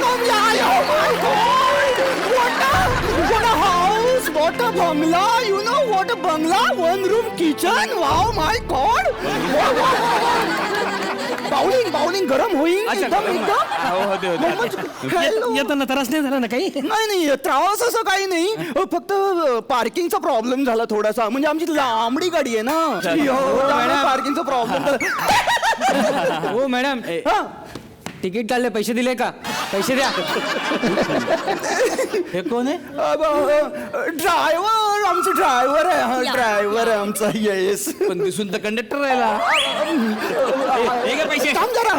come yeah, oh my God! What a house! What a bungalow! You know what a bungalow? One room kitchen! Wow, my God! Bowling गरम होईल एकदम येताना त्रास नाही झाला ना काही? नाही त्रास असं काही नाही फक्त पार्किंगचा प्रॉब्लेम झाला थोडासा म्हणजे आमची लांबडी गाडी आहे ना पार्किंगचा प्रॉब्लेम. हो मॅडम तिकीट काढले पैसे दिले का? पैसे द्या. हे कोण आहे? ड्रायव्हर आमचा ड्रायव्हर आहे ड्रायव्हर आहे आमचा. येस पण दिसून तर कंडक्टर राहिला. पैसे थांब जरा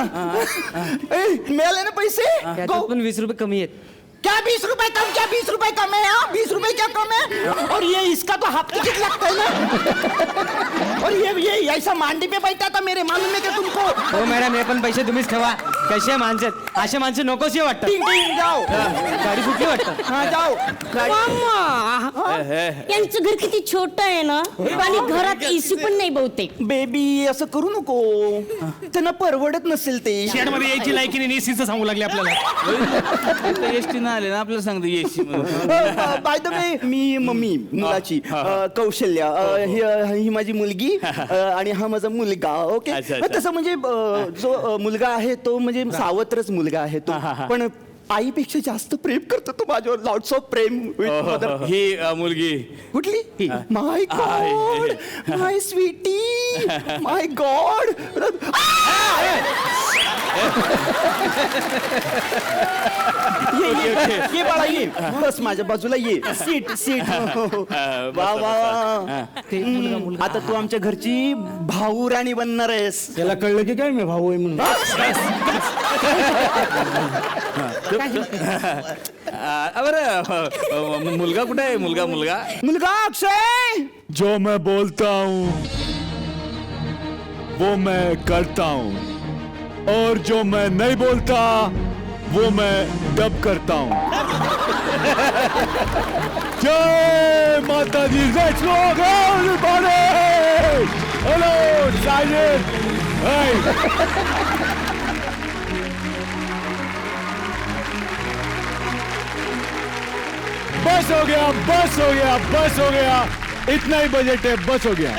मिळाले ना पैसे. पण 20 रुपये कमी आहेत. क्या 20 रुपए कम? क्या 20 रुपए कम है? 20 रुपए क्या कम है? और ये इसका तो हाफ टिकट लगता है ना. और ये ऐसा मांडी पे बैठा था मेरे मालूम है क्या तुमको? हो मॅडम हे पण पैसे तुम्हीच ठेवा. कसे माणसं असे माणसं नकोशी वाटतात. जाओ गाडी सुटली वाटतं. हा जाओ. यांचं घर किती छोटं आहे ना आणि घरात एसी पण नाही बहुतेक. बेबी असं करू नको त्यांना परवडत नसेल ते. शेड मध्ये यायची लायकी नाही एसीचं सांगू लागले आपल्याला. एसटी ना आले ना आपल्याला सांगतो AC. By the way me mummy मुलाची कौशल्या ही माझी मुलगी आणि हा माझा मुलगा. ओके तसं म्हणजे जो मुलगा आहे तो म्हणजे सावत्रच मुलगा आहे तो पण आईपेक्षा जास्त प्रेम करतो तो माझ्यावर. लॉट्स ऑफ प्रेम. ही मुलगी कुठली? माय गॉड माय स्वीटी माय गॉड. ये बाळा ये बस माझ्या बाजूला ये. Seat seat. वा वा. आता तू आमच्या घरची भाऊ राणी बनणार आहेस. त्याला कळलं की काय मी भाऊ आहे म्हणून. बरं मुलगा कुठे आहे? मुलगा अक्षय. जो मैं बोलता हूँ वो मैं करता हूँ और जो मैं नहीं बोलता वो मैं डब करता हूँ. Jai Mata Di. Let's go everybody. Hello silent. बस हो गया बस हो गया बस हो गया. इतना ही बजट है बस हो गया.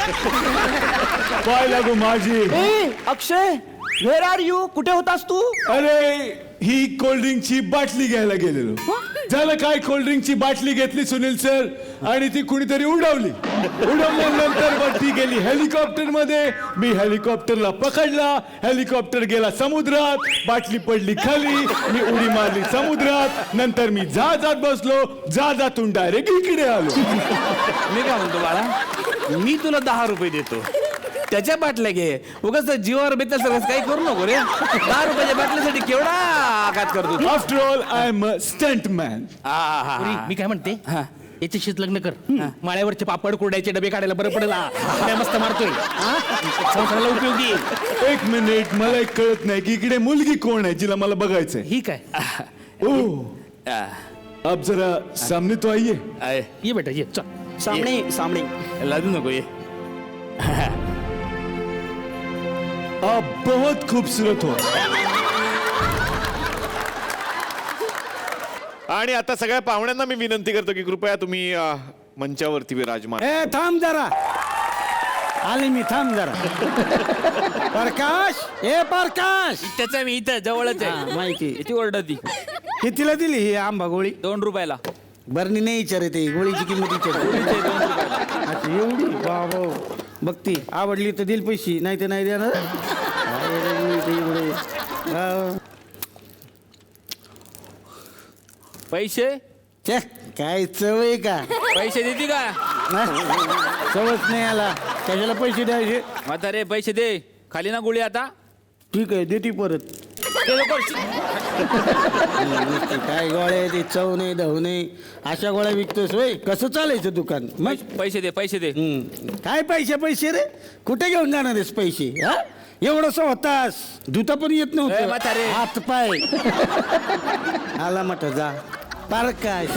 पाय लागू माझी. अक्षय वेर आर यू? कुठे होतास तू? अरे ही कोल्ड्रिंकची बाटली घ्यायला गेलेलो. झालं काय कोल्ड्रिंकची बाटली घेतली सुनील सर आणि ती कुणीतरी उडवल्यानंतर मग ती गेली हेलिकॉप्टर मध्ये. मी हेलिकॉप्टरला पकडला. हेलिकॉप्टर गेला समुद्रात. बाटली पडली खाली. मी उडी मारली समुद्रात. नंतर मी जहाजात बसलो. जहाजातून डायरेक्ट इकडे आलो. मी काय म्हणतो बाळा मी तुला 10 रुपये देतो त्याच्या बाटल्या घे. उगाच जीवावर बेता सगळं काही करू नको रे. 10 रुपयाच्या बाटल्यासाठी केवढा आघात करतो. After all I am a stuntman. मी काय म्हणते याच्याशीच लग्न कर. माळ्यावरचे पापड कुरड्याचे डबे काढायला बरं पडेल. मस्त मारतोय संसाराला उपयोगी. एक मिनिट मला एक कळत नाही की इकडे मुलगी कोण आहे जिला मला बघायचंय. ही काय? अब जरा सामने तो आइए. ये बेटा ये चल. सामने लाजू नको ये. आप बहुत खूबसूरत हो. आणि आता सगळ्या पाहुण्यांना मी विनंती करतो की कृपया तुम्ही मंचावरती विराजमान. थांब जरा. आले मी. थांब जरा. प्रकाश प्रकाश. त्याचा मी इथं जवळच आहे माहिती. किती ओरडा ती. कितीला दिली ही आंबा गोळी? 2 रुपयाला. बरणी नाही विचारते गोळीची किंमत विचारते. एवढी बाबा बघती आवडली तर दिल पैसे नाही तर नाही देणार. पैसे काय चव आहे का? पैसे देते का? चवच नाही आला त्याच्याला पैसे द्यायचे. म्हातारे पैसे दे. खाली ना गोळी आता. ठीक आहे देते परत. काय गोळ्या ते चव नाही धाव नाही अशा गोळ्या विकतोस होय. कसं चालायचं दुकान? मग पैसे दे पैसे दे. काय पैसे रे? कुठे घेऊन जाणार आहेस पैसे? हा एवढंसं होतास धुता पण येत नव्हतं. हात पाय आला म्हटलं जा. प्रकाश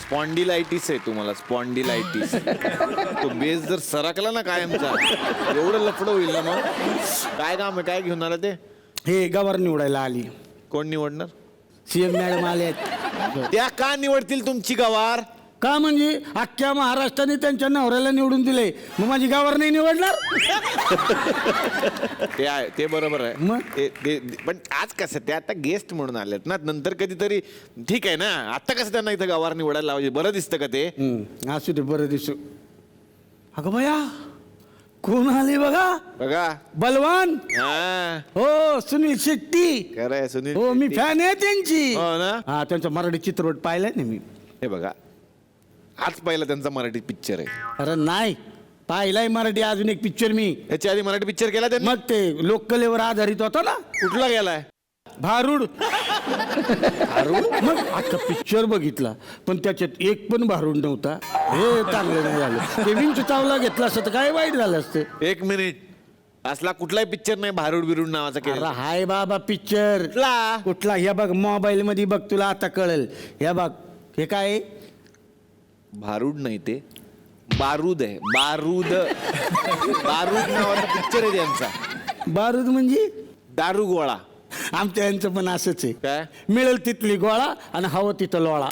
स्पॉन्डिलायटिस आहे तुम्हाला, स्पॉन्डिलायटिस. तो बेस जर सरकला ना कायमचा, एवढं लफडं होईल ना मग. काय काम आहे, काय घेऊन आला ते? हे गवर निवडायला आली. कोण निवडणार? सीएम मॅडम आले आहेत. त्या का निवडतील तुमची गवार? का म्हणजे अख्ख्या महाराष्ट्राने त्यांच्या नवऱ्याला निवडून दिले, मग माझी गावावर नाही निवडणार? ते आहे, ते बरोबर आहे. मग? पण आज कसं ते आता गेस्ट म्हणून आलेत ना, नंतर कधीतरी ठीक आहे ना. आता कसं त्यांना इथं गवार निवडायला लावायचे? बरं दिसतं का ते? असू दे, बरं दिसू. अगं बया, कोण आले बघा. बघा. बलवान. हा, हो, सुनील शेट्टी. खरंय सुनील हो, मी शेट्टी. फॅन आहे त्यांची. हो ना? हा, त्यांचा मराठी चित्रपट पाहिलाय ना मी. हे बघा, आज पहिला त्यांचा मराठी पिक्चर आहे. अरे नाही, पाहिलाय मराठी अजून एक पिक्चर मी. याच्या आधी मराठी पिक्चर केला त्यांनी? मग ते लोककलेवर आधारित होता ना, कुठला गेलाय? भारूड. मग आता पिक्चर बघितला, पण त्याच्यात एक पण भारूड नव्हता. हे चांगलं नाही झालं. ते विंच चावला घेतला असतं तर काय वाईट झालं असतं. एक मिनिट, असला कुठलाही पिक्चर नाही भारूड बिरूड नावाचा अरे केला. हाय बाबा पिक्चर. कुठला? हे बघ मोबाईल मध्ये बघ, तुला आता कळेल. हे बघ, हे काय? भारूड नाही, ते बारूद आहे. बारूद. बारूद नावाचा पिक्चर आहे त्यांचा. बारूद म्हणजे? दारू गोळा. आमच्या यांचं पण असंच आहे. काय? मिळेल तिथली गोळा आणि हवं तिथं लोळा.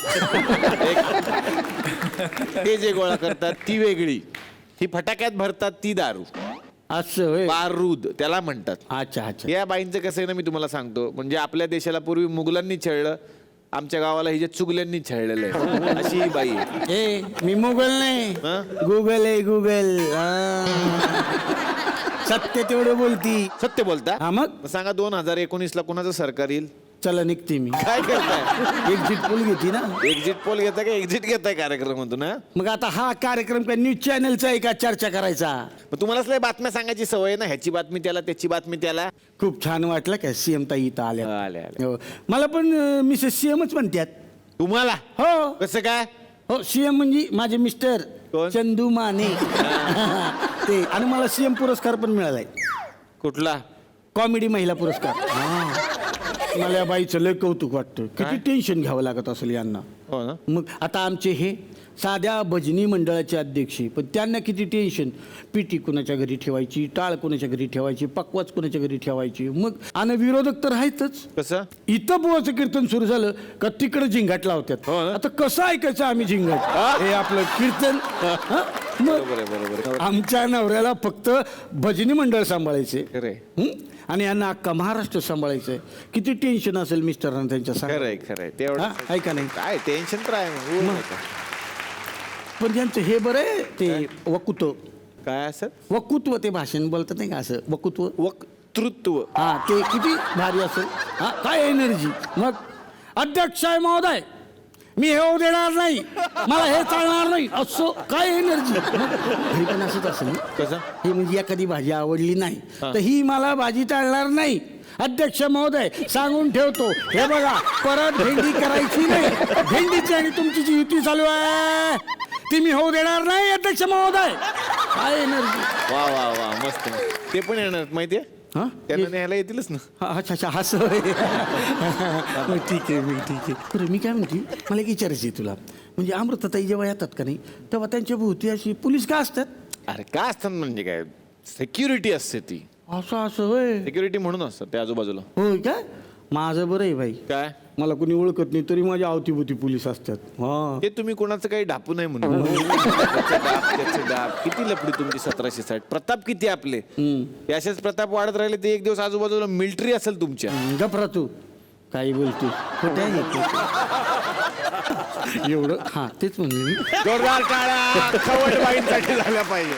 ते जे गोळा करतात ती वेगळी, ही फटाक्यात भरतात ती दारू. असं होय. बारूद त्याला म्हणतात. अच्छा अच्छा. या बाईंचं कसं आहे ना, मी तुम्हाला सांगतो. म्हणजे आपल्या देशाला पूर्वी मुघलांनी छळलं, आमच्या गावाला हिच्या चुगल्यांनी छळलेलं आहे. अशी ही बाई आहे. ए, मी मोगल नाही, हं? गुगल आहे गुगल. सत्य तेवढं बोलती. सत्य बोलता? हा, मग सांगा 2019 ला कोणाचं सरकार येईल? चला निघते मी. काय करताय? एक्झिट पोल घेते ना. एक्झिट पोल घेताय का एक्झिट घेताय कार्यक्रमातून? हा, मग आता हा कार्यक्रम काय न्यूज चॅनलचा आहे का चर्चा करायचा? मग तुम्हालाच लय बातम्या सांगायची सवय आहे ना, ह्याची बातमी त्याला, त्याची बातमी त्याला. खूप छान वाटलं काय सीएम ताई इथं आल्या. आल्या, आल्या. हो. मला पण मिसेस सीएमच म्हणतात. तुम्हाला हो कसं काय? हो, सीएम म्हणजे माझे मिस्टर कोण? चंदू माने. ते, आणि मला सीएम पुरस्कार पण मिळालाय, कुठला? कॉमेडी महिला पुरस्कार. मला या बाईचं लय कौतुक वाटतं. किती टेन्शन घ्यावं लागत असेल यांना. हो ना. मग आता आमचे हे साध्या भजनी मंडळाचे अध्यक्ष, पण त्यांना किती टेन्शन. पिटी कुणाच्या घरी ठेवायची, टाळ कुणाच्या घरी ठेवायची, पकवाच कुणाच्या घरी ठेवायची. मग आणि विरोधक तर आहेतच. कसं? इथं बुवाचं कीर्तन सुरू झालं का तिकडे झिंगाट लावतात. हो ना. आता कसं ऐकायचं आम्ही झिंगाट? हे आपलं कीर्तन. हा? मग बरोबर आहे, बरोबर आहे. आमच्या नवऱ्याला फक्त भजनी मंडळ सांभाळायचे. खरंय. आणि यांना अख्खा महाराष्ट्र सांभाळायचंय. किती टेन्शन असेल मिस्टरांना त्यांच्या सांगा. खरंय, खरंय. तेवढं हा, ऐका नाही. काय टेन्शन तर आहे मग. मग. पण त्यांचं हे बरं आहे, ते वक्तृत्व. काय असं? वक्तृत्व, ते भाषण बोलतात नाही का, असं वक्तृत्व. वक्तृत्व. हा, ते किती भारी असेल. हा, काय एनर्जी. मग अध्यक्ष आहे महोदय, मी हे होऊ देणार नाही, मला हे चालणार नाही, असं काय एनर्जी. घरी पण असंच असेल ना. कसं? हे म्हणजे एखादी भाजी आवडली नाही तर ही मला भाजी चालणार नाही. अध्यक्ष महोदय सांगून ठेवतो, हे बघा परत भेंडी करायची नाही. भेंडीची आणि तुमची जी युती चालू आहे ती मी होऊ देणार नाही अध्यक्ष महोदय. काय एनर्जी. वा वा वा, मस्त. ते पण येणार माहितीये, हा, त्यांना न्यायला येतीलच ना. अच्छा अच्छा, असं होय. ठीक आहे, मी ठीक आहे. बरं, मी काय म्हणते, मला एक विचारायचं आहे तुला. म्हणजे अमृताताई जेव्हा येतात का नाही, तेव्हा त्यांच्या भोवती अशी पोलीस का असतात? अरे काय असतात म्हणजे काय, सिक्युरिटी असते ती. असं असं होय. सिक्युरिटी म्हणून असतात ते आजूबाजूला. होय का? माझं बरं आहे भाई. काय? मला कोणी ओळखत नाही तरी माझ्या अवतीभोवती पोलीस असतात. हा, ते तुम्ही कोणाचं काही ढापू नाही म्हणून. त्याचे डाप किती लपडी तुमची 1760. प्रताप किती आपले. हे असेच प्रताप वाढत राहिले ते एक दिवस आजूबाजूला मिलिटरी असेल तुमच्या. गपरा तू काही बोलतो खोट्या एवढं. हा, तेच म्हणले मी. जोरदार टाळ्या खवट बाईंसाठी झाल्या पाहिजे.